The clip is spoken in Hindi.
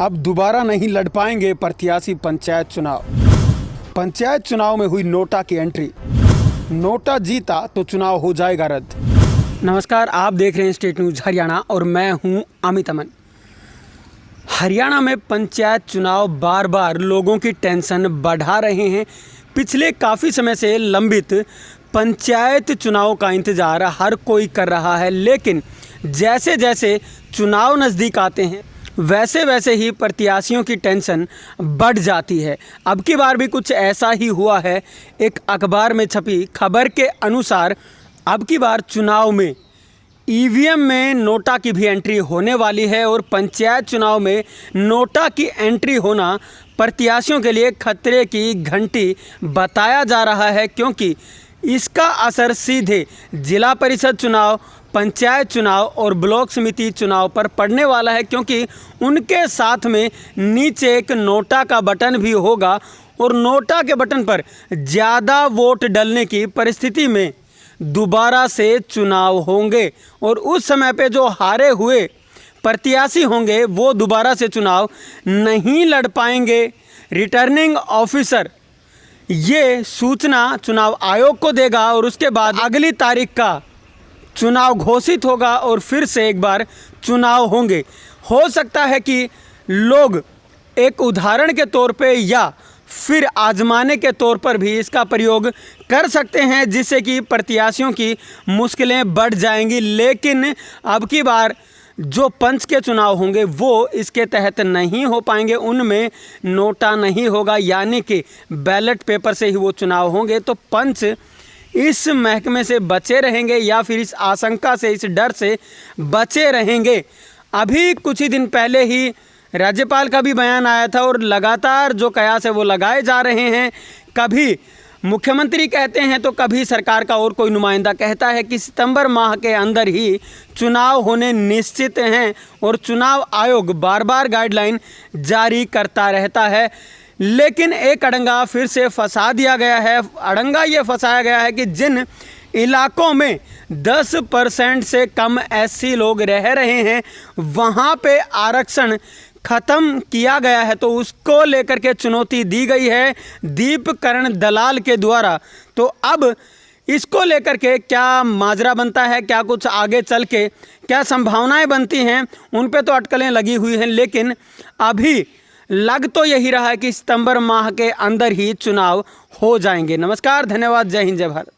अब दोबारा नहीं लड़ पाएंगे प्रत्याशी पंचायत चुनाव। पंचायत चुनाव में हुई नोटा की एंट्री। नोटा जीता तो चुनाव हो जाएगा रद्द। नमस्कार, आप देख रहे हैं स्टेट न्यूज़ हरियाणा और मैं हूं अमित अमन। हरियाणा में पंचायत चुनाव बार बार लोगों की टेंशन बढ़ा रहे हैं। पिछले काफ़ी समय से लंबित पंचायत चुनाव का इंतज़ार हर कोई कर रहा है, लेकिन जैसे जैसे चुनाव नज़दीक आते हैं वैसे वैसे ही प्रत्याशियों की टेंशन बढ़ जाती है। अब की बार भी कुछ ऐसा ही हुआ है। एक अखबार में छपी खबर के अनुसार अब की बार चुनाव में ईवीएम में नोटा की भी एंट्री होने वाली है और पंचायत चुनाव में नोटा की एंट्री होना प्रत्याशियों के लिए खतरे की घंटी बताया जा रहा है, क्योंकि इसका असर सीधे जिला परिषद चुनाव, पंचायत चुनाव और ब्लॉक समिति चुनाव पर पड़ने वाला है, क्योंकि उनके साथ में नीचे एक नोटा का बटन भी होगा और नोटा के बटन पर ज़्यादा वोट डलने की परिस्थिति में दोबारा से चुनाव होंगे और उस समय पे जो हारे हुए प्रत्याशी होंगे वो दोबारा से चुनाव नहीं लड़ पाएंगे। रिटर्निंग ऑफिसर ये सूचना चुनाव आयोग को देगा और उसके बाद अगली तारीख का चुनाव घोषित होगा और फिर से एक बार चुनाव होंगे। हो सकता है कि लोग एक उदाहरण के तौर पे या फिर आजमाने के तौर पर भी इसका प्रयोग कर सकते हैं, जिससे कि प्रत्याशियों की मुश्किलें बढ़ जाएंगी। लेकिन अब की बार जो पंच के चुनाव होंगे वो इसके तहत नहीं हो पाएंगे, उनमें नोटा नहीं होगा, यानी कि बैलेट पेपर से ही वो चुनाव होंगे। तो पंच इस महकमे से बचे रहेंगे या फिर इस आशंका से, इस डर से बचे रहेंगे। अभी कुछ ही दिन पहले ही राज्यपाल का भी बयान आया था और लगातार जो कयास है वो लगाए जा रहे हैं। कभी मुख्यमंत्री कहते हैं तो कभी सरकार का और कोई नुमाइंदा कहता है कि सितंबर माह के अंदर ही चुनाव होने निश्चित हैं और चुनाव आयोग बार बार गाइडलाइन जारी करता रहता है। लेकिन एक अड़ंगा फिर से फंसा दिया गया है। अड़ंगा ये फंसाया गया है कि जिन इलाकों में 10% से कम एससी लोग रह रहे हैं वहाँ पे आरक्षण ख़त्म किया गया है, तो उसको लेकर के चुनौती दी गई है दीपकरण दलाल के द्वारा। तो अब इसको लेकर के क्या माजरा बनता है, क्या कुछ आगे चल के क्या संभावनाएं बनती हैं, उन पे तो अटकलें लगी हुई हैं। लेकिन अभी लग तो यही रहा है कि सितंबर माह के अंदर ही चुनाव हो जाएंगे। नमस्कार, धन्यवाद, जय हिंद, जय भारत।